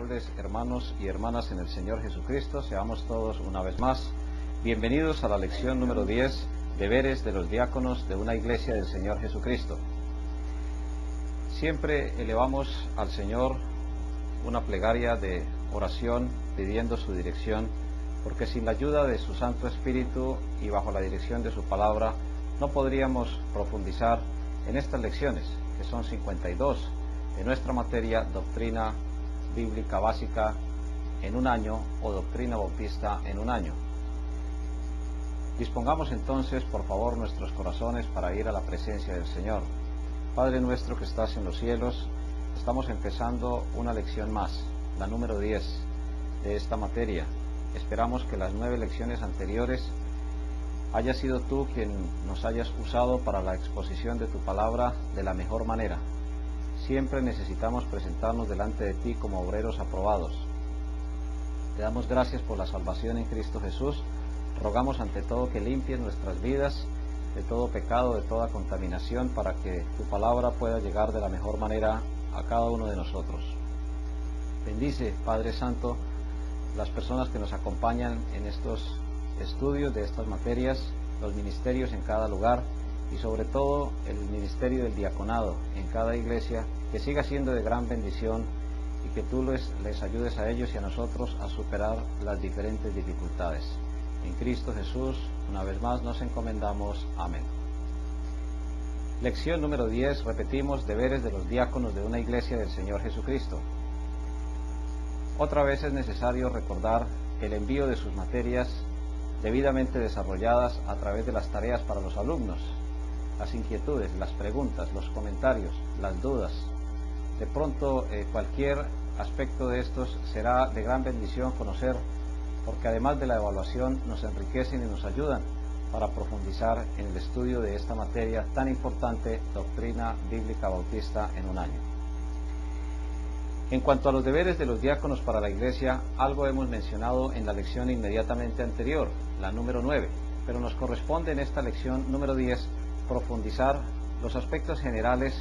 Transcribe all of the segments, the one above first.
tardes, hermanos y hermanas en el Señor Jesucristo. Seamos todos una vez más bienvenidos a la lección número 10, deberes de los diáconos de una iglesia del Señor Jesucristo. Siempre elevamos al Señor una plegaria de oración pidiendo su dirección, porque sin la ayuda de su Santo Espíritu y bajo la dirección de su palabra no podríamos profundizar en estas lecciones, que son 52 de nuestra materia Doctrina Bíblica Básica en un año o Doctrina Bautista en un año. Dispongamos entonces, por favor, nuestros corazones para ir a la presencia del Señor. Padre nuestro que estás en los cielos, estamos empezando una lección más, la número 10 de esta materia. Esperamos que las 9 lecciones anteriores haya sido tú quien nos hayas usado para la exposición de tu palabra de la mejor manera. Siempre necesitamos presentarnos delante de ti como obreros aprobados. Te damos gracias por la salvación en Cristo Jesús. Rogamos ante todo que limpies nuestras vidas de todo pecado, de toda contaminación, para que tu palabra pueda llegar de la mejor manera a cada uno de nosotros. Bendice, Padre Santo, las personas que nos acompañan en estos estudios de estas materias, los ministerios en cada lugar y sobre todo el ministerio del diaconado en cada iglesia, que siga siendo de gran bendición y que tú les ayudes a ellos y a nosotros a superar las diferentes dificultades. En Cristo Jesús, una vez más nos encomendamos. Amén. Lección número 10, repetimos, deberes de los diáconos de una iglesia del Señor Jesucristo. Otra vez es necesario recordar el envío de sus materias debidamente desarrolladas a través de las tareas para los alumnos, las inquietudes, las preguntas, los comentarios, las dudas. De pronto cualquier aspecto de estos será de gran bendición conocer, porque además de la evaluación nos enriquecen y nos ayudan para profundizar en el estudio de esta materia tan importante, Doctrina Bíblica Bautista en un año. En cuanto a los deberes de los diáconos para la iglesia, algo hemos mencionado en la lección inmediatamente anterior, la número 9, pero nos corresponde en esta lección número 10 profundizar los aspectos generales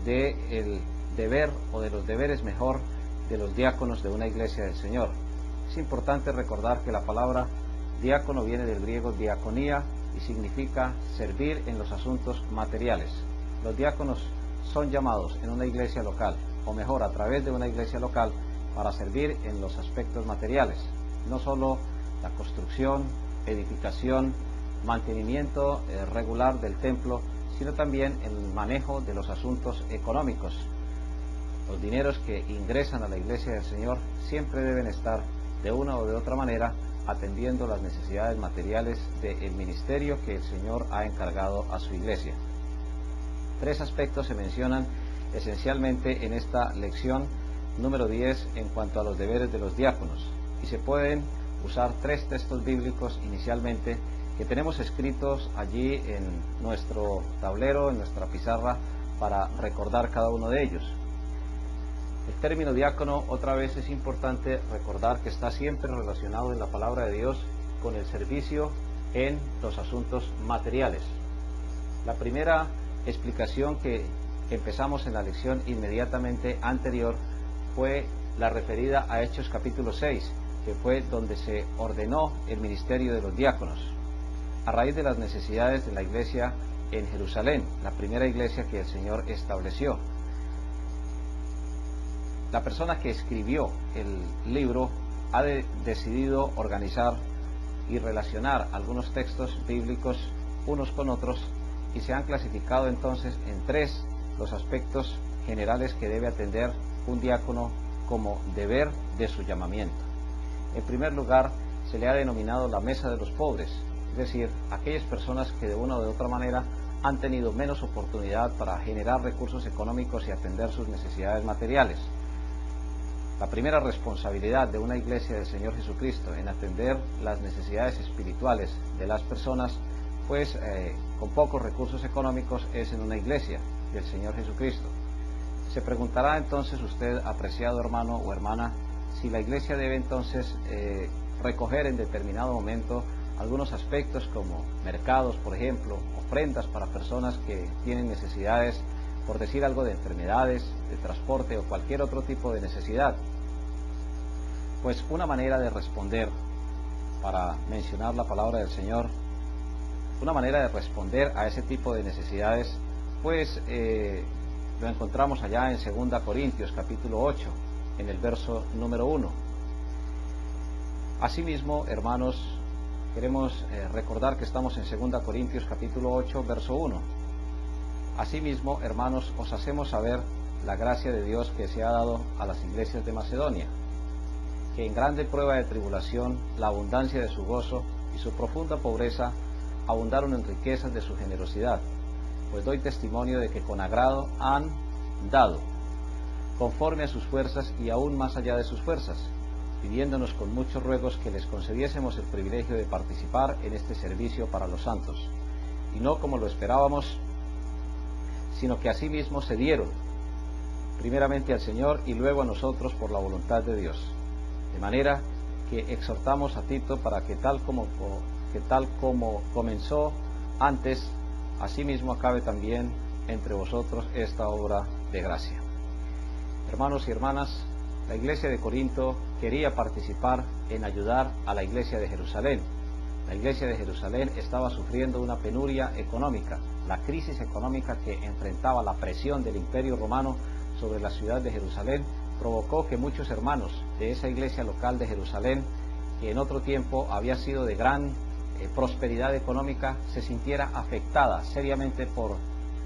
del deber o de los deberes mejor de los diáconos de una iglesia del Señor. Es importante recordar que la palabra diácono viene del griego diaconía y significa servir en los asuntos materiales. Los diáconos son llamados en una iglesia local, o mejor, a través de una iglesia local, para servir en los aspectos materiales, no solo la construcción, edificación, mantenimiento regular del templo, sino también el manejo de los asuntos económicos. Los dineros que ingresan a la iglesia del Señor siempre deben estar de una o de otra manera atendiendo las necesidades materiales del ministerio que el Señor ha encargado a su iglesia. 3 aspectos se mencionan esencialmente en esta lección número 10 en cuanto a los deberes de los diáconos, y se pueden usar 3 textos bíblicos inicialmente que tenemos escritos allí en nuestro tablero, en nuestra pizarra, para recordar cada uno de ellos. El término diácono, otra vez es importante recordar que está siempre relacionado en la palabra de Dios con el servicio en los asuntos materiales. La primera explicación que empezamos en la lección inmediatamente anterior fue la referida a Hechos capítulo 6, que fue donde se ordenó el ministerio de los diáconos, a raíz de las necesidades de la iglesia en Jerusalén, la primera iglesia que el Señor estableció. La persona que escribió el libro ha decidido organizar y relacionar algunos textos bíblicos unos con otros, y se han clasificado entonces en 3 los aspectos generales que debe atender un diácono como deber de su llamamiento. En primer lugar, se le ha denominado la mesa de los pobres, es decir, aquellas personas que de una o de otra manera han tenido menos oportunidad para generar recursos económicos y atender sus necesidades materiales. La primera responsabilidad de una iglesia del Señor Jesucristo en atender las necesidades espirituales de las personas, pues con pocos recursos económicos, es en una iglesia del Señor Jesucristo. Se preguntará entonces usted, apreciado hermano o hermana, si la iglesia debe entonces recoger en determinado momento algunos aspectos como mercados, por ejemplo, ofrendas para personas que tienen necesidades, por decir algo, de enfermedades, de transporte o cualquier otro tipo de necesidad. Pues una manera de responder, para mencionar la palabra del Señor, una manera de responder a ese tipo de necesidades, pues lo encontramos allá en 2 Corintios capítulo 8, en el verso número 1. Asimismo, hermanos, queremos recordar que estamos en 2 Corintios capítulo 8, verso 1. Asimismo, hermanos, os hacemos saber la gracia de Dios que se ha dado a las iglesias de Macedonia, que en grande prueba de tribulación, la abundancia de su gozo y su profunda pobreza abundaron en riquezas de su generosidad, pues doy testimonio de que con agrado han dado, conforme a sus fuerzas y aún más allá de sus fuerzas, pidiéndonos con muchos ruegos que les concediésemos el privilegio de participar en este servicio para los santos, y no como lo esperábamos, sino que asimismo se dieron, primeramente al Señor y luego a nosotros por la voluntad de Dios. De manera que exhortamos a Tito para que tal como comenzó antes, asimismo acabe también entre vosotros esta obra de gracia. Hermanos y hermanas, la iglesia de Corinto quería participar en ayudar a la iglesia de Jerusalén. La iglesia de Jerusalén estaba sufriendo una penuria económica. La crisis económica que enfrentaba la presión del Imperio Romano sobre la ciudad de Jerusalén provocó que muchos hermanos de esa iglesia local de Jerusalén, que en otro tiempo había sido de gran prosperidad económica, se sintiera afectada seriamente por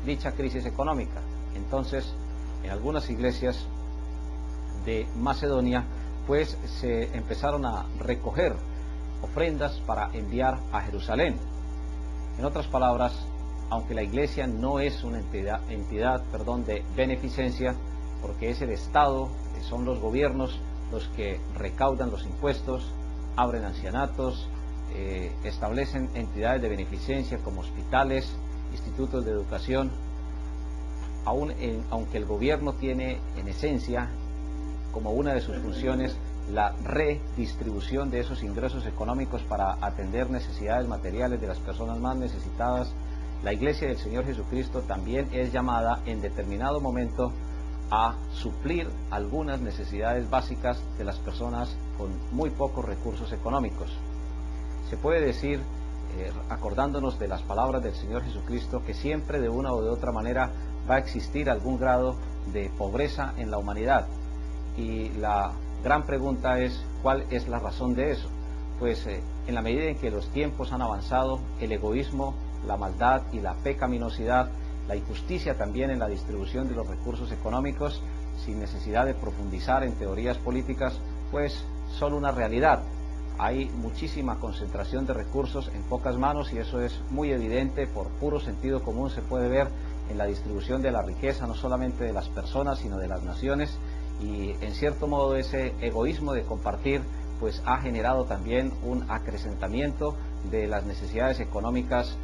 dicha crisis económica. Entonces, en algunas iglesias de Macedonia, pues se empezaron a recoger ofrendas para enviar a Jerusalén. En otras palabras, aunque la iglesia no es una entidad de beneficencia, porque es el Estado, son los gobiernos los que recaudan los impuestos, abren ancianatos, establecen entidades de beneficencia como hospitales, institutos de educación, aunque el gobierno tiene en esencia como una de sus funciones la redistribución de esos ingresos económicos para atender necesidades materiales de las personas más necesitadas, la Iglesia del Señor Jesucristo también es llamada en determinado momento a suplir algunas necesidades básicas de las personas con muy pocos recursos económicos. Se puede decir, acordándonos de las palabras del Señor Jesucristo, que siempre de una o de otra manera va a existir algún grado de pobreza en la humanidad. Y la gran pregunta es, ¿cuál es la razón de eso? Pues en la medida en que los tiempos han avanzado, el egoísmo, la maldad y la pecaminosidad, la injusticia también en la distribución de los recursos económicos, sin necesidad de profundizar en teorías políticas, pues son una realidad. Hay muchísima concentración de recursos en pocas manos y eso es muy evidente, por puro sentido común se puede ver en la distribución de la riqueza, no solamente de las personas, sino de las naciones. Y en cierto modo ese egoísmo de compartir pues ha generado también un acrecentamiento de las necesidades económicas,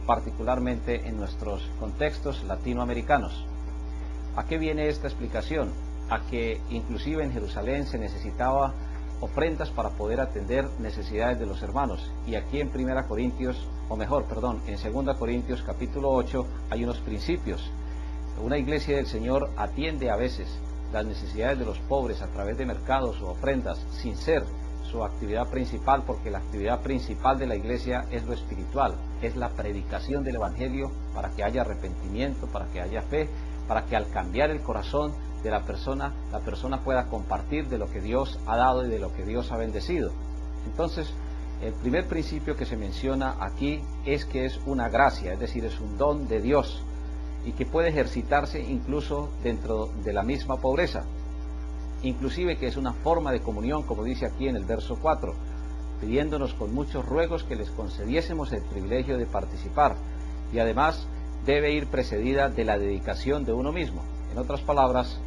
particularmente en nuestros contextos latinoamericanos. ¿A qué viene esta explicación? A que inclusive en Jerusalén se necesitaba ofrendas para poder atender necesidades de los hermanos, y aquí en 2 Corintios capítulo 8 hay unos principios. Una iglesia del Señor atiende a veces las necesidades de los pobres a través de mercados o ofrendas, sin ser su actividad principal, porque la actividad principal de la iglesia es lo espiritual, es la predicación del Evangelio para que haya arrepentimiento, para que haya fe, para que al cambiar el corazón de la persona pueda compartir de lo que Dios ha dado y de lo que Dios ha bendecido. Entonces, el primer principio que se menciona aquí es que es una gracia, es decir, es un don de Dios, y que puede ejercitarse incluso dentro de la misma pobreza, inclusive que es una forma de comunión, como dice aquí en el verso 4, pidiéndonos con muchos ruegos que les concediésemos el privilegio de participar, y además debe ir precedida de la dedicación de uno mismo. En otras palabras,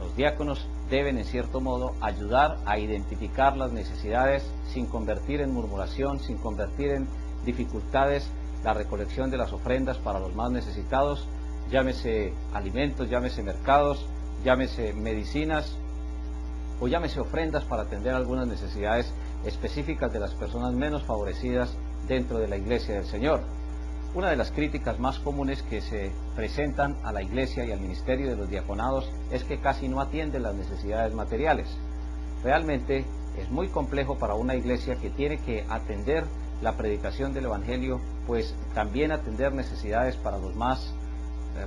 los diáconos deben en cierto modo ayudar a identificar las necesidades sin convertir en murmuración, sin convertir en dificultades la recolección de las ofrendas para los más necesitados, llámese alimentos, llámese mercados, llámese medicinas o llámese ofrendas para atender algunas necesidades específicas de las personas menos favorecidas dentro de la iglesia del Señor. Una de las críticas más comunes que se presentan a la iglesia y al ministerio de los diaconados es que casi no atiende las necesidades materiales. Realmente es muy complejo para una iglesia que tiene que atender la predicación del Evangelio, pues también atender necesidades para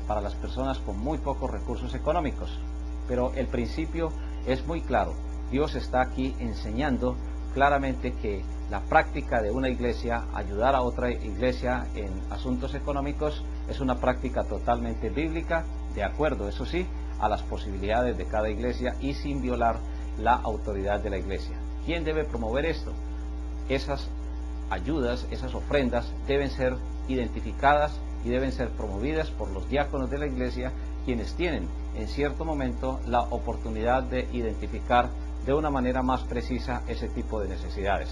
para las personas con muy pocos recursos económicos. Pero el principio es muy claro. Dios está aquí enseñando claramente que la práctica de una iglesia, ayudar a otra iglesia en asuntos económicos, es una práctica totalmente bíblica, de acuerdo, eso sí, a las posibilidades de cada iglesia y sin violar la autoridad de la iglesia. ¿Quién debe promover esto? Esas ayudas, esas ofrendas deben ser identificadas y deben ser promovidas por los diáconos de la iglesia, quienes tienen en cierto momento la oportunidad de identificar de una manera más precisa ese tipo de necesidades.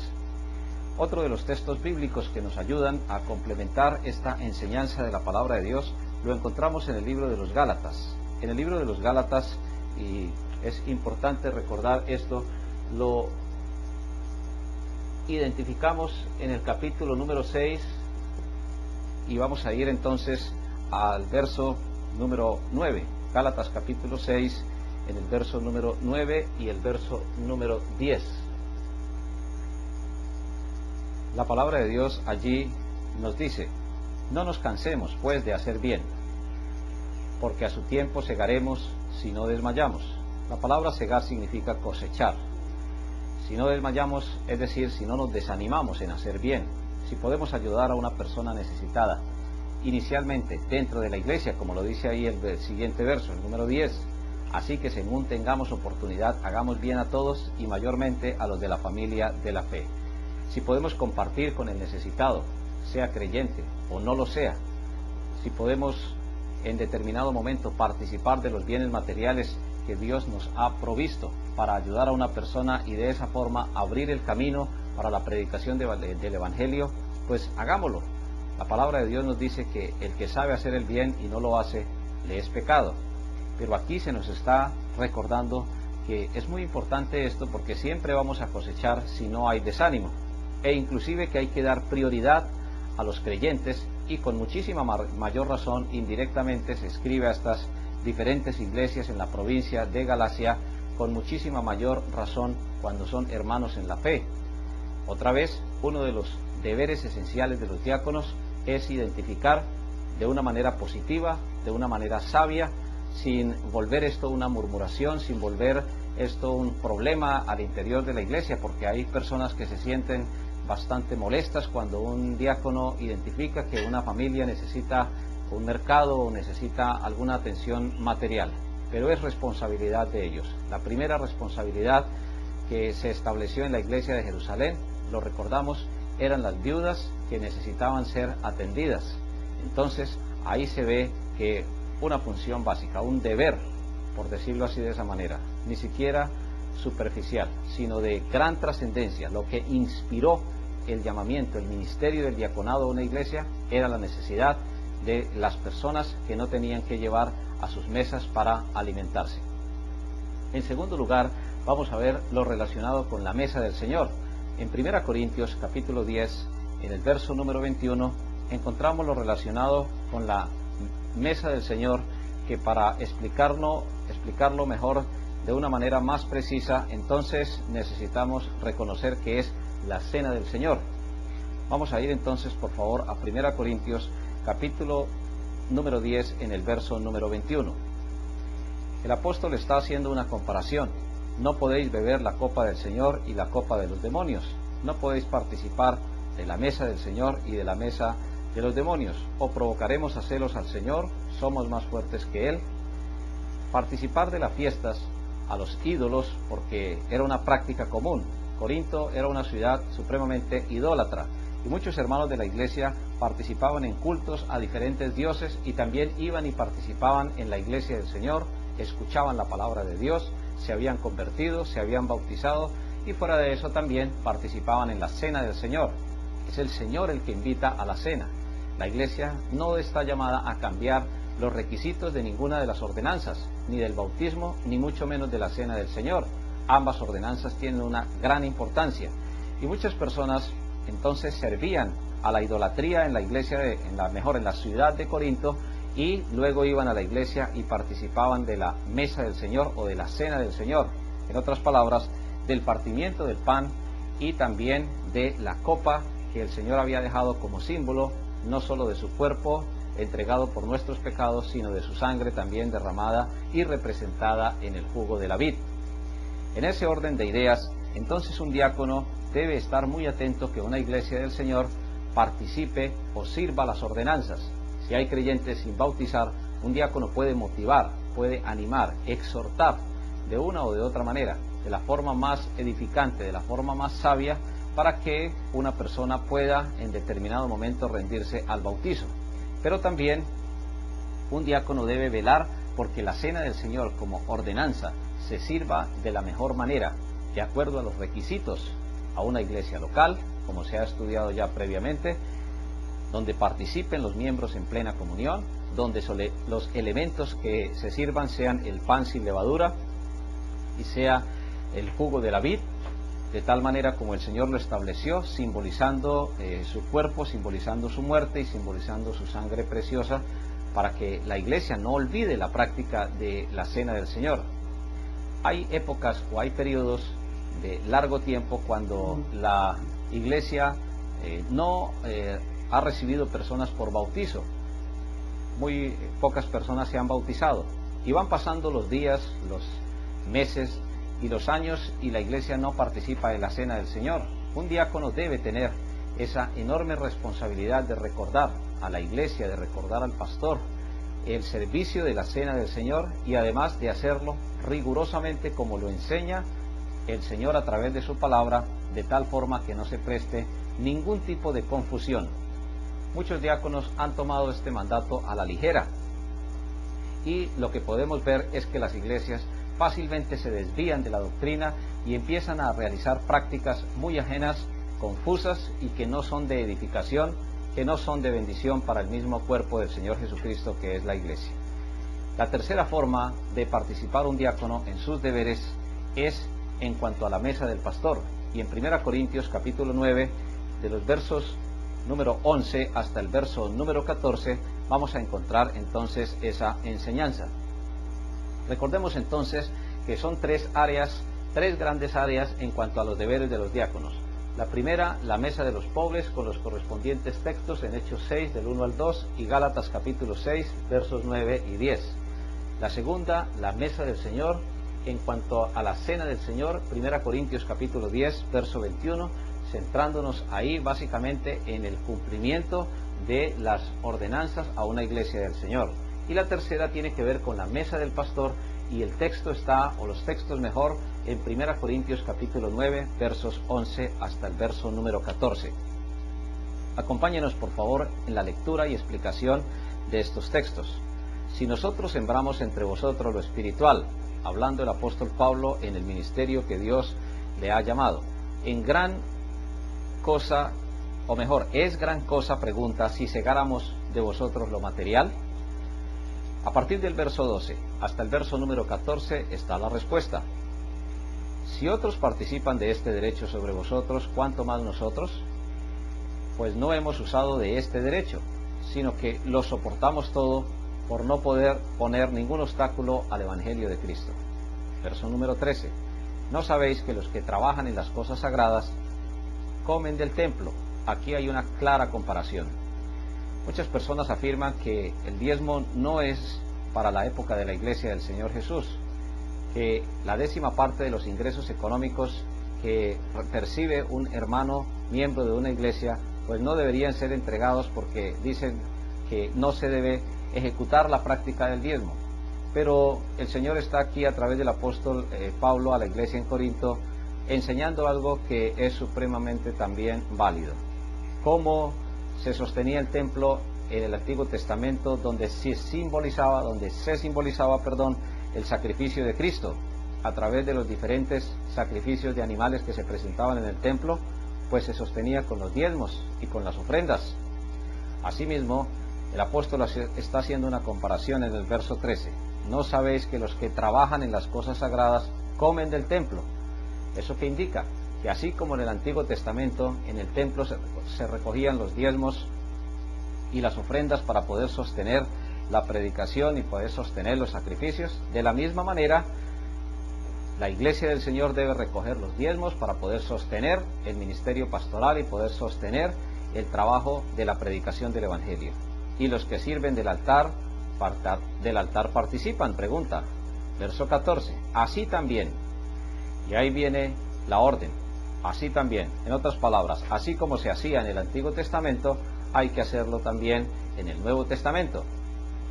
Otro de los textos bíblicos que nos ayudan a complementar esta enseñanza de la palabra de Dios lo encontramos en el libro de los Gálatas. En el libro de los Gálatas, y es importante recordar esto, lo identificamos en el capítulo número 6 y vamos a ir entonces al verso número 9. Gálatas capítulo 6, en el verso número 9 y el verso número 10. La palabra de Dios allí nos dice: no nos cansemos pues de hacer bien, porque a su tiempo segaremos si no desmayamos. La palabra segar significa cosechar. Si no desmayamos, es decir, si no nos desanimamos en hacer bien, si podemos ayudar a una persona necesitada, inicialmente dentro de la iglesia, como lo dice ahí el siguiente verso, el número 10, así que según tengamos oportunidad, hagamos bien a todos y mayormente a los de la familia de la fe. Si podemos compartir con el necesitado, sea creyente o no lo sea, si podemos en determinado momento participar de los bienes materiales que Dios nos ha provisto para ayudar a una persona y de esa forma abrir el camino para la predicación del Evangelio, pues hagámoslo. La palabra de Dios nos dice que el que sabe hacer el bien y no lo hace, le es pecado. Pero aquí se nos está recordando que es muy importante esto, porque siempre vamos a cosechar si no hay desánimo, e inclusive que hay que dar prioridad a los creyentes, y con muchísima mayor razón indirectamente se escribe a estas diferentes iglesias en la provincia de Galacia, con muchísima mayor razón cuando son hermanos en la fe. Otra vez, uno de los deberes esenciales de los diáconos es identificar de una manera positiva, de una manera sabia, sin volver esto una murmuración, sin volver esto un problema al interior de la iglesia, porque hay personas que se sienten bastante molestas cuando un diácono identifica que una familia necesita un mercado o necesita alguna atención material, pero es responsabilidad de ellos. La primera responsabilidad que se estableció en la iglesia de Jerusalén, lo recordamos, eran las viudas que necesitaban ser atendidas. Entonces ahí se ve que una función básica, un deber, por decirlo así de esa manera, ni siquiera superficial, sino de gran trascendencia. Lo que inspiró el llamamiento, el ministerio del diaconado a una iglesia, era la necesidad de las personas que no tenían que llevar a sus mesas para alimentarse. En segundo lugar, vamos a ver lo relacionado con la mesa del Señor. En 1 Corintios capítulo 10, en el verso número 21, encontramos lo relacionado con la mesa del Señor, que para explicarlo mejor de una manera más precisa, entonces necesitamos reconocer que es la cena del Señor. Vamos a ir entonces por favor a 1 Corintios capítulo número 10 en el verso número 21. El apóstol está haciendo una comparación. No podéis beber la copa del Señor y la copa de los demonios. No podéis participar de la mesa del Señor y de la mesa de los demonios. O provocaremos a celos al Señor, somos más fuertes que Él. Participar de las fiestas a los ídolos, porque era una práctica común. Corinto era una ciudad supremamente idólatra, y muchos hermanos de la iglesia participaban en cultos a diferentes dioses, y también iban y participaban en la iglesia del Señor, escuchaban la palabra de Dios, se habían convertido, se habían bautizado, y fuera de eso también participaban en la cena del Señor. Es el Señor el que invita a la cena. La iglesia no está llamada a cambiar los requisitos de ninguna de las ordenanzas, ni del bautismo, ni mucho menos de la cena del Señor. Ambas ordenanzas tienen una gran importancia, y muchas personas entonces servían a la idolatría en la iglesia, en la ciudad de Corinto, y luego iban a la iglesia y participaban de la mesa del Señor o de la cena del Señor. En otras palabras, del partimiento del pan y también de la copa que el Señor había dejado como símbolo, no solo de su cuerpo entregado por nuestros pecados, sino de su sangre también derramada y representada en el jugo de la vid. En ese orden de ideas, entonces un diácono debe estar muy atento que una iglesia del Señor participe o sirva las ordenanzas. Si hay creyentes sin bautizar, un diácono puede motivar, puede animar, exhortar de una o de otra manera, de la forma más edificante, de la forma más sabia, para que una persona pueda en determinado momento rendirse al bautizo. Pero también un diácono debe velar porque la cena del Señor como ordenanza se sirva de la mejor manera, de acuerdo a los requisitos a una iglesia local, como se ha estudiado ya previamente, donde participen los miembros en plena comunión, donde los elementos que se sirvan sean el pan sin levadura y sea el jugo de la vid, de tal manera como el Señor lo estableció, simbolizando su cuerpo, simbolizando su muerte y simbolizando su sangre preciosa, para que la iglesia no olvide la práctica de la cena del Señor. Hay épocas o hay periodos de largo tiempo cuando la iglesia no ha recibido personas por bautizo. Muy pocas personas se han bautizado y van pasando los días, los meses y los años y la iglesia no participa en la cena del Señor. Un diácono debe tener esa enorme responsabilidad de recordar a la iglesia, de recordar al pastor el servicio de la cena del Señor y además de hacerlo rigurosamente como lo enseña el Señor a través de su palabra, de tal forma que no se preste ningún tipo de confusión. Muchos diáconos han tomado este mandato a la ligera y lo que podemos ver es que las iglesias fácilmente se desvían de la doctrina y empiezan a realizar prácticas muy ajenas, confusas y que no son de edificación, que no son de bendición para el mismo cuerpo del Señor Jesucristo que es la iglesia. La tercera forma de participar un diácono en sus deberes es en cuanto a la mesa del pastor. Y en 1 Corintios capítulo 9, de los versos número 11 hasta el verso número 14, vamos a encontrar entonces esa enseñanza. Recordemos entonces que son tres grandes áreas en cuanto a los deberes de los diáconos. La primera, la mesa de los pobres, con los correspondientes textos en Hechos 6 del 1 al 2 y Gálatas capítulo 6 versos 9 y 10. La segunda, la mesa del Señor, en cuanto a la cena del Señor, 1 Corintios capítulo 10 verso 21, centrándonos ahí básicamente en el cumplimiento de las ordenanzas a una iglesia del Señor. Y la tercera tiene que ver con la mesa del pastor y el texto está, o los textos mejor, en 1 Corintios capítulo 9 versos 11 hasta el verso número 14. Acompáñenos por favor en la lectura y explicación de estos textos. Si nosotros sembramos entre vosotros lo espiritual, hablando el apóstol Pablo en el ministerio que Dios le ha llamado, en gran cosa, o mejor, es gran cosa, pregunta, si segáramos de vosotros lo material. A partir del verso 12 hasta el verso número 14 está la respuesta. Si otros participan de este derecho sobre vosotros, ¿cuánto más nosotros? Pues no hemos usado de este derecho, sino que lo soportamos todo por no poder poner ningún obstáculo al Evangelio de Cristo. Verso número 13. ¿No sabéis que los que trabajan en las cosas sagradas comen del templo? Aquí hay una clara comparación. Muchas personas afirman que el diezmo no es para la época de la iglesia del Señor Jesús, que la 10ª parte de los ingresos económicos que percibe un hermano miembro de una iglesia, pues no deberían ser entregados porque dicen que no se debe ejecutar la práctica del diezmo. Pero el Señor está aquí a través del apóstol Pablo a la iglesia en Corinto enseñando algo que es supremamente también válido. Cómo se sostenía el templo en el Antiguo Testamento, donde se simbolizaba el sacrificio de Cristo a través de los diferentes sacrificios de animales que se presentaban en el templo, pues se sostenía con los diezmos y con las ofrendas. Asimismo, el apóstol está haciendo una comparación en el verso 13. ¿No sabéis que los que trabajan en las cosas sagradas comen del templo? ¿Eso qué indica? Que así como en el Antiguo Testamento, en el templo se recogían los diezmos y las ofrendas para poder sostener la predicación y poder sostener los sacrificios, de la misma manera La iglesia del Señor debe recoger los diezmos para poder sostener el ministerio pastoral y poder sostener el trabajo de la predicación del Evangelio. Y los que sirven del altar participan, pregunta. Verso 14. Así también, y ahí viene la orden, así también, en otras palabras, así como se hacía en el Antiguo Testamento, hay que hacerlo también en el Nuevo Testamento.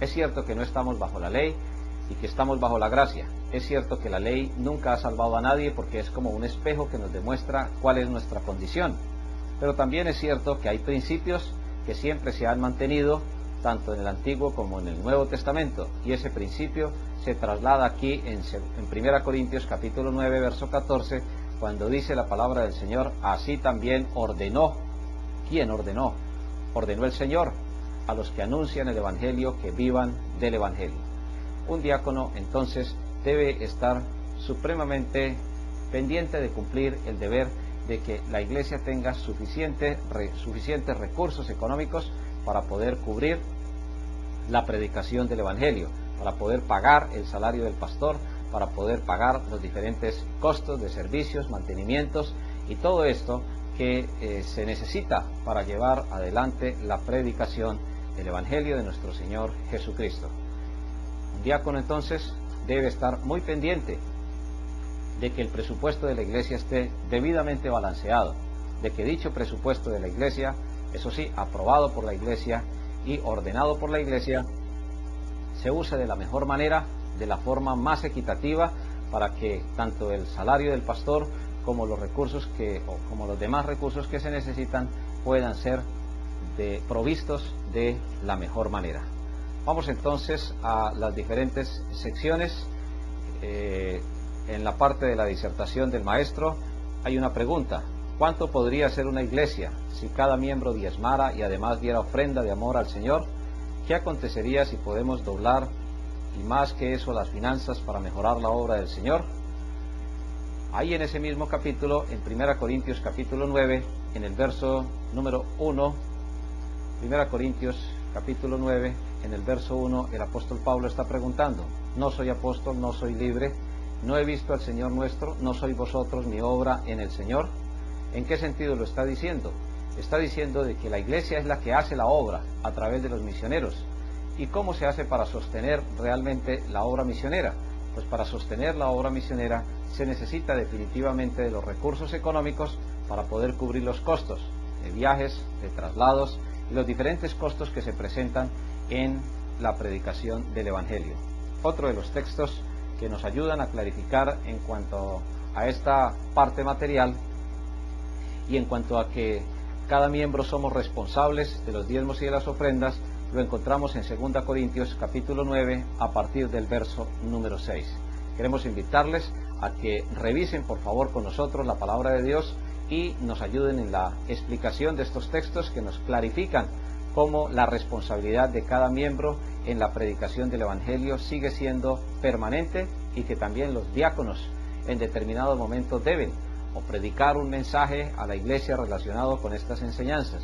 Es cierto que no estamos bajo la ley y que estamos bajo la gracia. Es cierto que la ley nunca ha salvado a nadie porque es como un espejo que nos demuestra cuál es nuestra condición. Pero también es cierto que hay principios que siempre se han mantenido tanto en el Antiguo como en el Nuevo Testamento, y ese principio se traslada aquí en 1 Corintios capítulo 9 verso 14, cuando dice la palabra del Señor: así también ordenó. ¿Quién ordenó? Ordenó el Señor a los que anuncian el Evangelio que vivan del Evangelio. Un diácono entonces debe estar supremamente pendiente de cumplir el deber de que la iglesia tenga suficientes recursos económicos para poder cubrir la predicación del Evangelio, para poder pagar el salario del pastor, para poder pagar los diferentes costos de servicios, mantenimientos y todo esto que se necesita para llevar adelante la predicación del Evangelio de nuestro Señor Jesucristo. Un diácono entonces debe estar muy pendiente de que el presupuesto de la iglesia esté debidamente balanceado, de que dicho presupuesto de la iglesia, eso sí, aprobado por la iglesia y ordenado por la iglesia, se use de la mejor manera, de la forma más equitativa, para que tanto el salario del pastor como los recursos como los demás recursos que se necesitan puedan ser provistos de la mejor manera. Vamos entonces a las diferentes secciones. En la parte de la disertación del maestro hay una pregunta: ¿cuánto podría ser una iglesia si cada miembro diezmara y además diera ofrenda de amor al Señor? ¿Qué acontecería si podemos doblar y más que eso las finanzas para mejorar la obra del Señor? Ahí en ese mismo capítulo, en 1 Corintios capítulo 9, en el verso número 1, 1 Corintios capítulo 9, en el verso 1, el apóstol Pablo está preguntando: no soy apóstol, no soy libre, no he visto al Señor nuestro, no sois vosotros mi obra en el Señor. ¿En qué sentido lo está diciendo? Está diciendo de que la iglesia es la que hace la obra a través de los misioneros. ¿Y cómo se hace para sostener realmente la obra misionera? Pues para sostener la obra misionera se necesita definitivamente de los recursos económicos para poder cubrir los costos de viajes, de traslados y los diferentes costos que se presentan en la predicación del Evangelio. Otro de los textos que nos ayudan a clarificar en cuanto a esta parte material y en cuanto a que cada miembro somos responsables de los diezmos y de las ofrendas, lo encontramos en 2 Corintios capítulo 9 a partir del verso número 6. Queremos invitarles a que revisen por favor con nosotros la palabra de Dios y nos ayuden en la explicación de estos textos que nos clarifican cómo la responsabilidad de cada miembro en la predicación del Evangelio sigue siendo permanente, y que también los diáconos en determinado momento deben o predicar un mensaje a la iglesia relacionado con estas enseñanzas,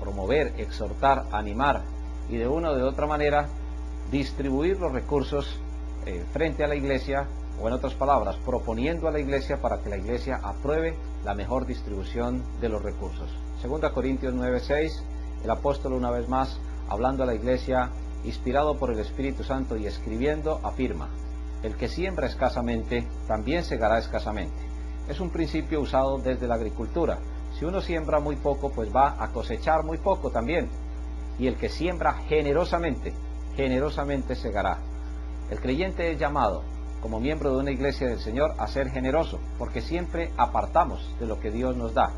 promover, exhortar, animar y de una o de otra manera distribuir los recursos frente a la iglesia, o en otras palabras, proponiendo a la iglesia para que la iglesia apruebe la mejor distribución de los recursos. 2 Corintios 9:6, el apóstol una vez más, hablando a la iglesia, inspirado por el Espíritu Santo y escribiendo, afirma: el que siembra escasamente, también segará escasamente. Es un principio usado desde la agricultura. Si uno siembra muy poco, pues va a cosechar muy poco también. Y el que siembra generosamente, generosamente segará. El creyente es llamado, como miembro de una iglesia del Señor, a ser generoso, porque siempre apartamos de lo que Dios nos da.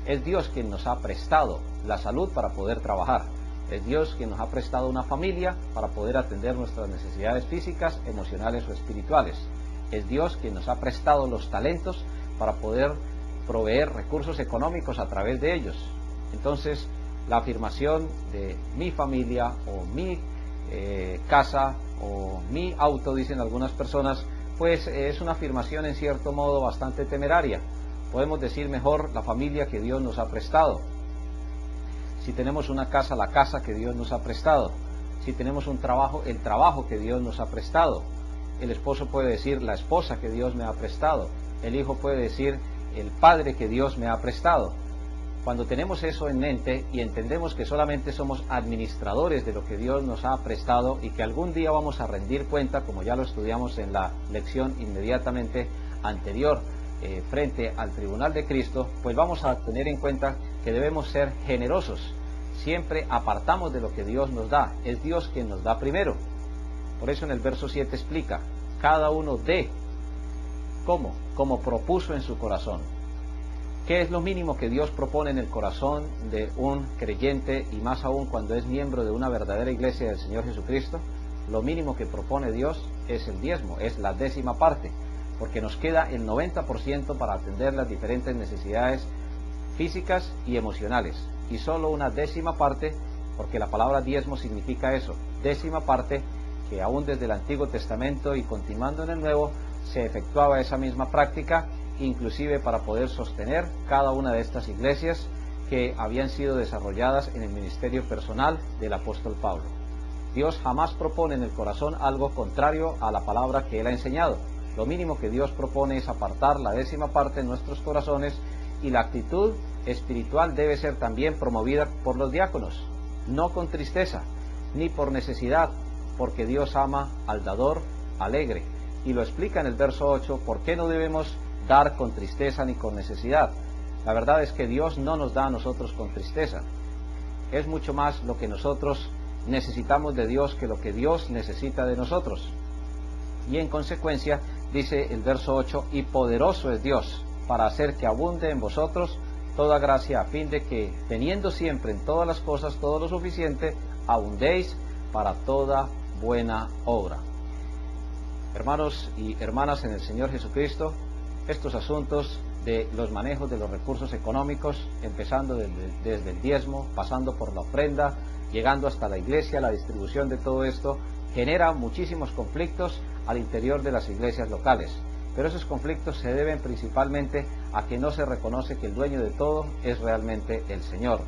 Es Dios quien nos ha prestado la salud para poder trabajar. Es Dios quien nos ha prestado una familia para poder atender nuestras necesidades físicas, emocionales o espirituales. Es Dios quien nos ha prestado los talentos para poder proveer recursos económicos a través de ellos. Entonces, la afirmación de mi familia o mi casa o mi auto, dicen algunas personas, pues es una afirmación en cierto modo bastante temeraria. Podemos decir mejor la familia que Dios nos ha prestado. Si tenemos una casa, la casa que Dios nos ha prestado. Si tenemos un trabajo, el trabajo que Dios nos ha prestado. el esposo puede decir la esposa que Dios me ha prestado, el hijo puede decir el padre que Dios me ha prestado. Cuando tenemos eso en mente y entendemos que solamente somos administradores de lo que Dios nos ha prestado y que algún día vamos a rendir cuenta, como ya lo estudiamos en la lección inmediatamente anterior, frente al tribunal de Cristo, pues vamos a tener en cuenta que debemos ser generosos. Siempre apartamos de lo que Dios nos da, es Dios quien nos da primero. Por eso en el verso 7 explica, cada uno dé, ¿cómo? Como propuso en su corazón. ¿Qué es lo mínimo que Dios propone en el corazón de un creyente, y más aún cuando es miembro de una verdadera iglesia del Señor Jesucristo? Lo mínimo que propone Dios es el diezmo, es la 10ª parte, porque nos queda el 90% para atender las diferentes necesidades físicas y emocionales, y solo una 10ª parte, porque la palabra diezmo significa eso, 10ª parte, que aún desde el Antiguo Testamento y continuando en el Nuevo, se efectuaba esa misma práctica, inclusive para poder sostener cada una de estas iglesias que habían sido desarrolladas en el ministerio personal del apóstol Pablo. Dios jamás propone en el corazón algo contrario a la palabra que Él ha enseñado. Lo mínimo que Dios propone es apartar la 10ª parte en nuestros corazones, y la actitud espiritual debe ser también promovida por los diáconos, no con tristeza, ni por necesidad, porque Dios ama al dador alegre. Y lo explica en el verso 8, ¿por qué no debemos dar con tristeza ni con necesidad? La verdad es que Dios no nos da a nosotros con tristeza. Es mucho más lo que nosotros necesitamos de Dios que lo que Dios necesita de nosotros. Y en consecuencia, dice el verso 8, y poderoso es Dios para hacer que abunde en vosotros toda gracia, a fin de que, teniendo siempre en todas las cosas todo lo suficiente, abundéis para toda buena obra. Hermanos y hermanas en el Señor Jesucristo, estos asuntos de los manejos de los recursos económicos, empezando desde el diezmo, pasando por la ofrenda, llegando hasta la iglesia, la distribución de todo esto, genera muchísimos conflictos al interior de las iglesias locales. Pero esos conflictos se deben principalmente a que no se reconoce que el dueño de todo es realmente el Señor.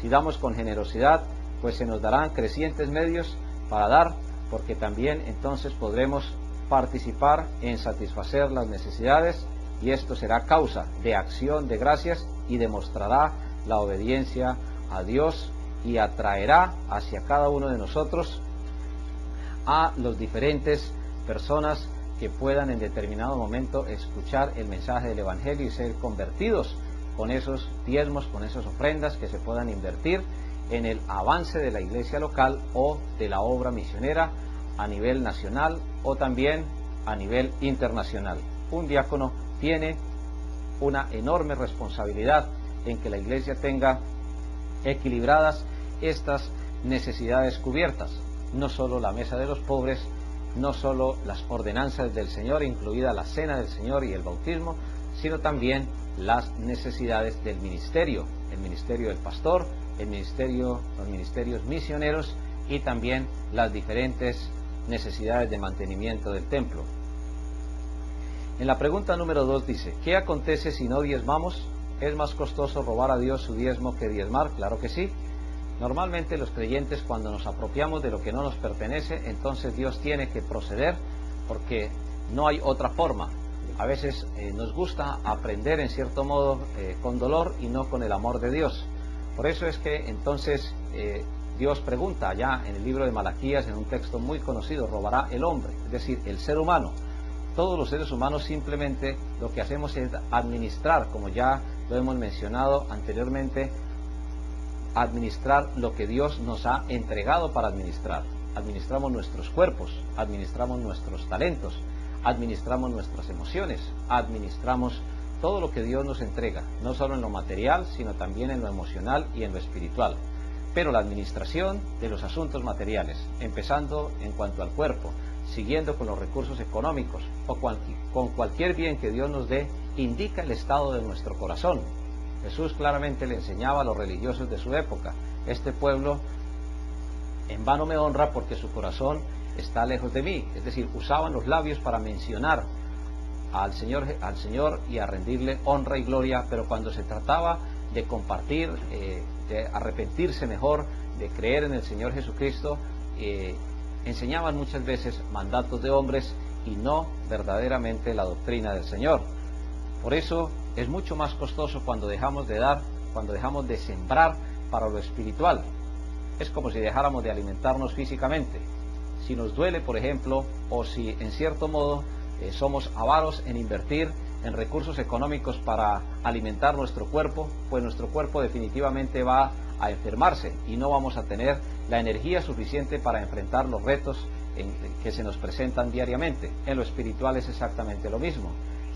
Si damos con generosidad, pues se nos darán crecientes medios para dar, porque también entonces podremos participar en satisfacer las necesidades, y esto será causa de acción de gracias y demostrará la obediencia a Dios y atraerá hacia cada uno de nosotros a los diferentes personas que puedan en determinado momento escuchar el mensaje del Evangelio y ser convertidos con esos diezmos, con esas ofrendas que se puedan invertir en el avance de la iglesia local o de la obra misionera a nivel nacional o también a nivel internacional. Un diácono tiene una enorme responsabilidad en que la iglesia tenga equilibradas estas necesidades cubiertas, no solo la mesa de los pobres, no solo las ordenanzas del Señor, incluida la cena del Señor y el bautismo, sino también las necesidades del ministerio, el ministerio del pastor, los ministerios misioneros y también las diferentes necesidades de mantenimiento del templo. En la pregunta número 2 dice, ¿qué acontece si no diezmamos? ¿Es más costoso robar a Dios su diezmo que diezmar? Claro que sí. Normalmente los creyentes, cuando nos apropiamos de lo que no nos pertenece, entonces Dios tiene que proceder, porque no hay otra forma. A veces nos gusta aprender en cierto modo con dolor y no con el amor de Dios. Por eso es que entonces Dios pregunta allá en el libro de Malaquías, en un texto muy conocido, ¿robará el hombre? Es decir, el ser humano. Todos los seres humanos simplemente lo que hacemos es administrar, como ya lo hemos mencionado anteriormente, administrar lo que Dios nos ha entregado para administrar. Administramos nuestros cuerpos, administramos nuestros talentos, administramos nuestras emociones, administramos todo lo que Dios nos entrega, no solo en lo material, sino también en lo emocional y en lo espiritual. Pero la administración de los asuntos materiales, empezando en cuanto al cuerpo, siguiendo con los recursos económicos o con cualquier bien que Dios nos dé, indica el estado de nuestro corazón. Jesús claramente le enseñaba a los religiosos de su época, este pueblo en vano me honra porque su corazón está lejos de mí. Es decir, usaban los labios para mencionar al Señor y a rendirle honra y gloria, pero cuando se trataba de compartir, de arrepentirse mejor, de creer en el Señor Jesucristo, enseñaban muchas veces mandatos de hombres y no verdaderamente la doctrina del Señor. Por eso es mucho más costoso cuando dejamos de dar, cuando dejamos de sembrar para lo espiritual. Es como si dejáramos de alimentarnos físicamente. Si nos duele, por ejemplo, o si en cierto modo somos avaros en invertir en recursos económicos para alimentar nuestro cuerpo, pues nuestro cuerpo definitivamente va a enfermarse y no vamos a tener la energía suficiente para enfrentar los retos que se nos presentan diariamente. En lo espiritual es exactamente lo mismo.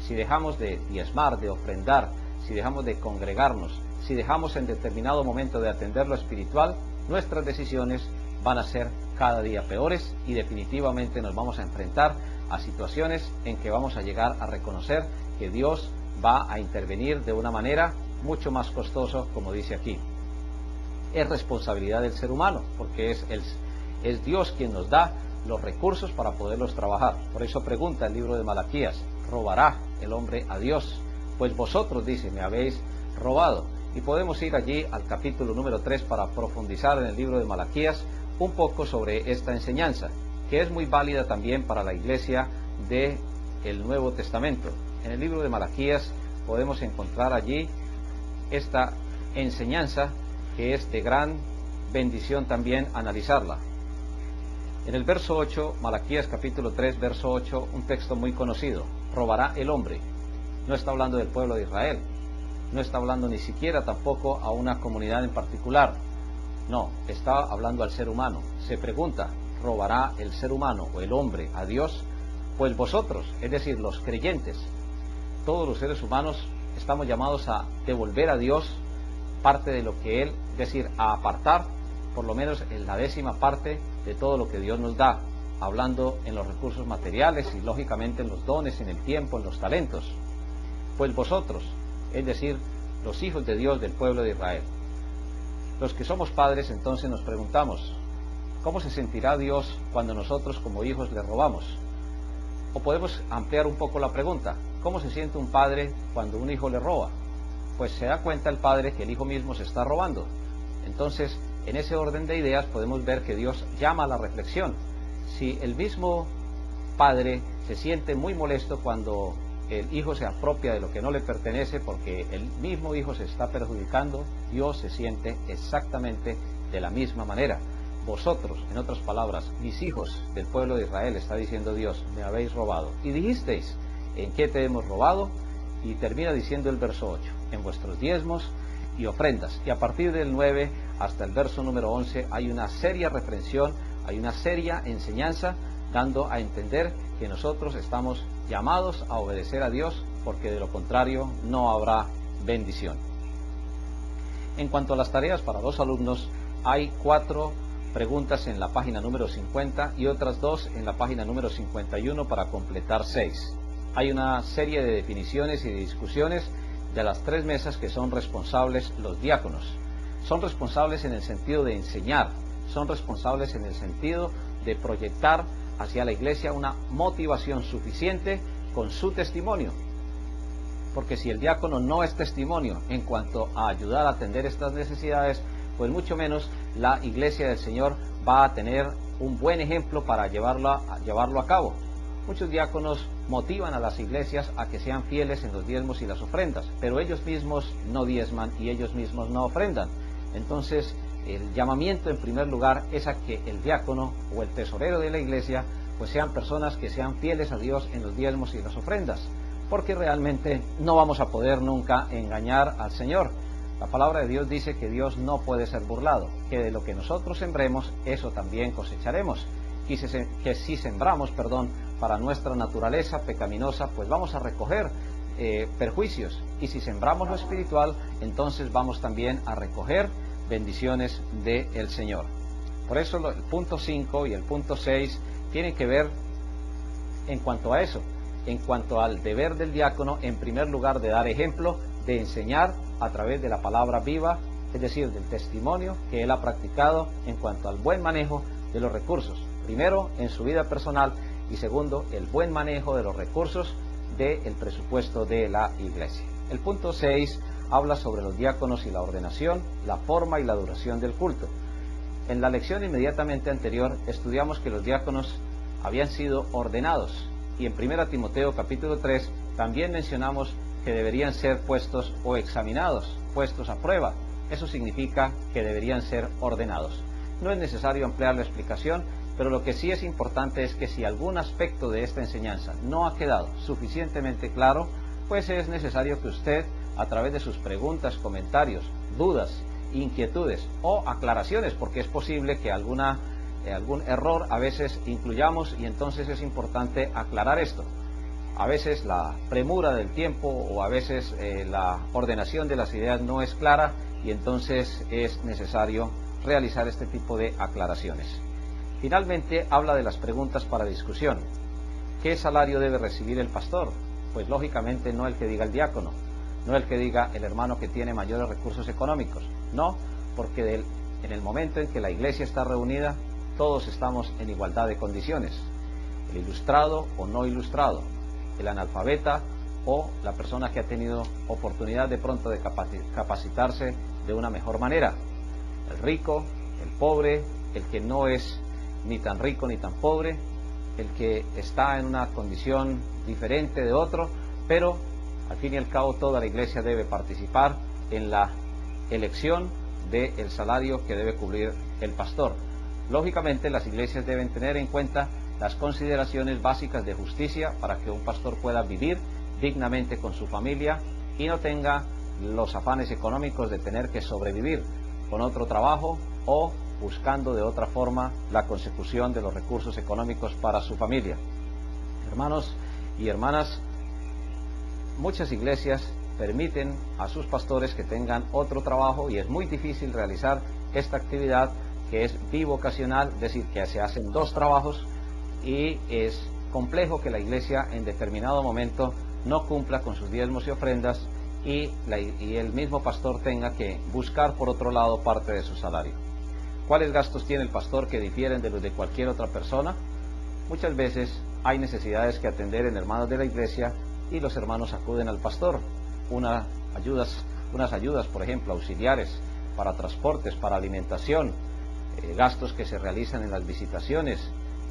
Si dejamos de diezmar, de ofrendar, si dejamos de congregarnos, si dejamos en determinado momento de atender lo espiritual, nuestras decisiones van a ser cada día peores y definitivamente nos vamos a enfrentar a situaciones en que vamos a llegar a reconocer que Dios va a intervenir de una manera mucho más costosa, como dice aquí. Es responsabilidad del ser humano, porque es Dios quien nos da los recursos para poderlos trabajar. Por eso pregunta el libro de Malaquías: ¿robará el hombre a Dios? Pues vosotros, dice, me habéis robado. Y podemos ir allí al capítulo número 3 para profundizar en el libro de Malaquías un poco sobre esta enseñanza, que es muy válida también para la iglesia del Nuevo Testamento. En el libro de Malaquías podemos encontrar allí esta enseñanza que es de gran bendición también analizarla. En el verso 8, Malaquías capítulo 3, verso 8, un texto muy conocido: robará el hombre. No está hablando del pueblo de Israel, no está hablando ni siquiera tampoco a una comunidad en particular, no, está hablando al ser humano. Se pregunta: ¿robará el ser humano o el hombre a Dios? Pues vosotros, es decir, los creyentes, todos los seres humanos, estamos llamados a devolver a Dios parte de lo que Él, es decir, a apartar por lo menos en la 10ª parte de todo lo que Dios nos da, hablando en los recursos materiales y lógicamente en los dones, en el tiempo, en los talentos. Pues vosotros, es decir, los hijos de Dios del pueblo de Israel. Los que somos padres entonces nos preguntamos: ¿cómo se sentirá Dios cuando nosotros como hijos le robamos? O podemos ampliar un poco la pregunta: ¿cómo se siente un padre cuando un hijo le roba? Pues se da cuenta el padre que el hijo mismo se está robando. Entonces, en ese orden de ideas podemos ver que Dios llama a la reflexión. Si el mismo padre se siente muy molesto cuando el hijo se apropia de lo que no le pertenece porque el mismo hijo se está perjudicando, Dios se siente exactamente de la misma manera. Vosotros, en otras palabras, mis hijos del pueblo de Israel, está diciendo Dios, me habéis robado. Y dijisteis: ¿en qué te hemos robado? Y termina diciendo el verso 8, en vuestros diezmos y ofrendas. Y a partir del 9 hasta el verso número 11 hay una seria reprensión, hay una seria enseñanza, dando a entender que nosotros estamos llamados a obedecer a Dios, porque de lo contrario no habrá bendición. En cuanto a las tareas para los alumnos, hay 4 preguntas en la página número 50 y otras 2 en la página número 51 para completar 6. Hay una serie de definiciones y de discusiones de las 3 mesas que son responsables los diáconos. Son responsables en el sentido de enseñar, son responsables en el sentido de proyectar hacia la iglesia una motivación suficiente con su testimonio. Porque si el diácono no es testimonio en cuanto a ayudar a atender estas necesidades, pues mucho menos la iglesia del Señor va a tener un buen ejemplo para llevarlo a cabo. Muchos diáconos motivan a las iglesias a que sean fieles en los diezmos y las ofrendas, pero ellos mismos no diezman y ellos mismos no ofrendan. Entonces, el llamamiento en primer lugar es a que el diácono o el tesorero de la iglesia pues sean personas que sean fieles a Dios en los diezmos y las ofrendas, porque realmente no vamos a poder nunca engañar al Señor. La palabra de Dios dice que Dios no puede ser burlado, que de lo que nosotros sembremos, eso también cosecharemos. Que si sembramos, para nuestra naturaleza pecaminosa, pues vamos a recoger perjuicios, y si sembramos lo espiritual, entonces vamos también a recoger bendiciones del Señor. Por eso el punto 5 y el punto 6 tienen que ver en cuanto a eso, en cuanto al deber del diácono, en primer lugar de dar ejemplo, de enseñar a través de la palabra viva, es decir, del testimonio que él ha practicado en cuanto al buen manejo de los recursos. Primero, en su vida personal, y segundo, el buen manejo de los recursos del presupuesto de la iglesia. El punto 6 habla sobre los diáconos y la ordenación, la forma y la duración del culto. En la lección inmediatamente anterior estudiamos que los diáconos habían sido ordenados y en 1 Timoteo capítulo 3 también mencionamos que deberían ser puestos o examinados, puestos a prueba. Eso significa que deberían ser ordenados. No es necesario ampliar la explicación, pero lo que sí es importante es que si algún aspecto de esta enseñanza no ha quedado suficientemente claro, pues es necesario que usted, a través de sus preguntas, comentarios, dudas, inquietudes o aclaraciones, porque es posible que algún error a veces incluyamos y entonces es importante aclarar esto. A veces la premura del tiempo o a veces la ordenación de las ideas no es clara y entonces es necesario realizar este tipo de aclaraciones. Finalmente habla de las preguntas para discusión. ¿Qué salario debe recibir el pastor? Pues lógicamente no el que diga el diácono, no el que diga el hermano que tiene mayores recursos económicos, no, porque en el momento en que la iglesia está reunida, todos estamos en igualdad de condiciones, el ilustrado o no ilustrado, el analfabeta o la persona que ha tenido oportunidad de pronto de capacitarse de una mejor manera, el rico, el pobre, el que no es ni tan rico ni tan pobre, el que está en una condición diferente de otro, pero al fin y al cabo toda la iglesia debe participar en la elección del salario que debe cubrir el pastor. Lógicamente las iglesias deben tener en cuenta las consideraciones básicas de justicia para que un pastor pueda vivir dignamente con su familia y no tenga los afanes económicos de tener que sobrevivir con otro trabajo o buscando de otra forma la consecución de los recursos económicos para su familia. Hermanos y hermanas, muchas iglesias permiten a sus pastores que tengan otro trabajo y es muy difícil realizar esta actividad que es bivocacional, es decir, que se hacen dos trabajos y es complejo que la iglesia en determinado momento no cumpla con sus diezmos y ofrendas y el mismo pastor tenga que buscar por otro lado parte de su salario. ¿Cuáles gastos tiene el pastor que difieren de los de cualquier otra persona? Muchas veces hay necesidades que atender en hermanos de la iglesia y los hermanos acuden al pastor. Unas ayudas, por ejemplo, auxiliares para transportes, para alimentación, gastos que se realizan en las visitaciones,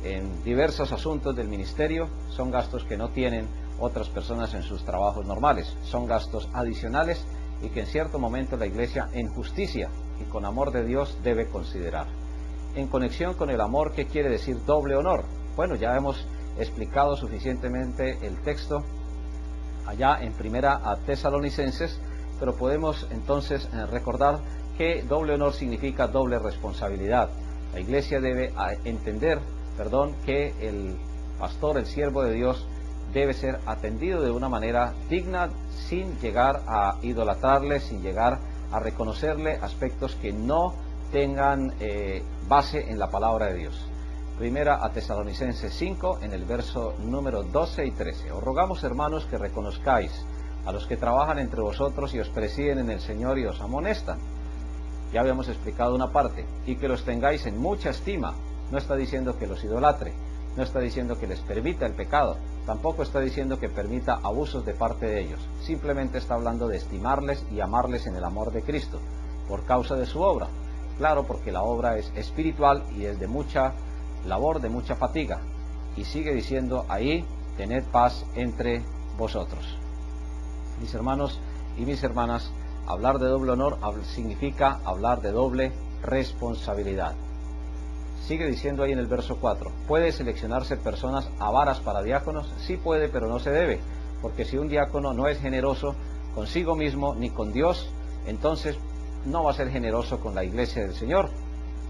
en diversos asuntos del ministerio, son gastos que no tienen otras personas en sus trabajos normales. Son gastos adicionales y que en cierto momento la iglesia en justicia y con amor de Dios debe considerar. En conexión con el amor, ¿qué quiere decir doble honor? Bueno, ya hemos explicado suficientemente el texto allá en 1 Tesalonicenses, pero podemos entonces recordar que doble honor significa doble responsabilidad. La iglesia debe entender, que el pastor, el siervo de Dios, debe ser atendido de una manera digna, sin llegar a idolatrarle, sin llegar a reconocerle aspectos que no tengan base en la palabra de Dios. 1 Tesalonicenses 5, en el verso número 12 y 13. Os rogamos, hermanos, que reconozcáis a los que trabajan entre vosotros y os presiden en el Señor y os amonestan. Ya habíamos explicado una parte, y que los tengáis en mucha estima. No está diciendo que los idolatre, no está diciendo que les permita el pecado, tampoco está diciendo que permita abusos de parte de ellos. Simplemente está hablando de estimarles y amarles en el amor de Cristo, por causa de su obra. Claro, porque la obra es espiritual y es de mucha labor, de mucha fatiga. Y sigue diciendo ahí, tened paz entre vosotros. Mis hermanos y mis hermanas, hablar de doble honor significa hablar de doble responsabilidad. Sigue diciendo ahí en el verso 4, ¿puede seleccionarse personas avaras para diáconos? Sí puede, pero no se debe, porque si un diácono no es generoso consigo mismo ni con Dios, entonces no va a ser generoso con la iglesia del Señor.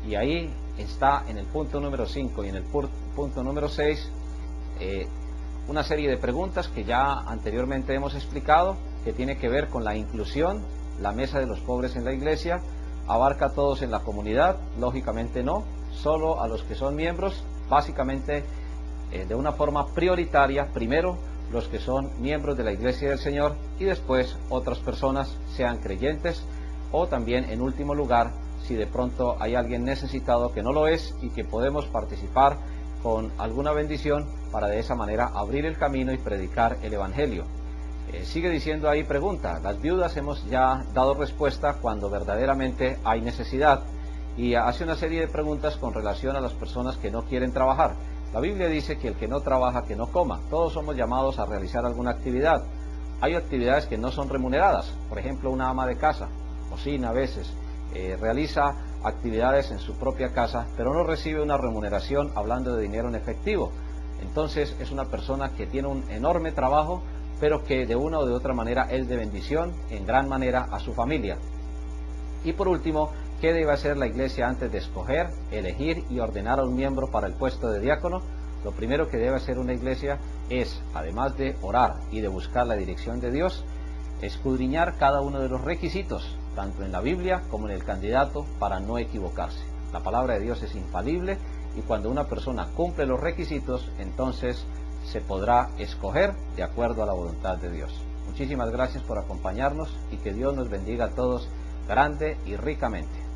Y ahí está en el punto número 5 y en el punto número 6 una serie de preguntas que ya anteriormente hemos explicado, que tiene que ver con la inclusión. La mesa de los pobres en la iglesia abarca a todos en la comunidad, lógicamente no, solo a los que son miembros, básicamente de una forma prioritaria, primero los que son miembros de la iglesia del Señor y después otras personas, sean creyentes o también en último lugar, si de pronto hay alguien necesitado que no lo es y que podemos participar con alguna bendición para de esa manera abrir el camino y predicar el Evangelio. Sigue diciendo ahí, pregunta, las viudas hemos ya dado respuesta cuando verdaderamente hay necesidad. y hace una serie de preguntas con relación a las personas que no quieren trabajar. La Biblia dice que el que no trabaja, que no coma. Todos somos llamados a realizar alguna actividad. Hay actividades que no son remuneradas. Por ejemplo, una ama de casa cocina a veces, realiza actividades en su propia casa, pero no recibe una remuneración hablando de dinero en efectivo. Entonces es una persona que tiene un enorme trabajo, pero que de una o de otra manera es de bendición en gran manera a su familia. Y por último, ¿qué debe hacer la iglesia antes de escoger, elegir y ordenar a un miembro para el puesto de diácono? Lo primero que debe hacer una iglesia es, además de orar y de buscar la dirección de Dios, escudriñar cada uno de los requisitos, tanto en la Biblia como en el candidato, para no equivocarse. La palabra de Dios es infalible y cuando una persona cumple los requisitos, entonces se podrá escoger de acuerdo a la voluntad de Dios. Muchísimas gracias por acompañarnos y que Dios nos bendiga a todos grande y ricamente.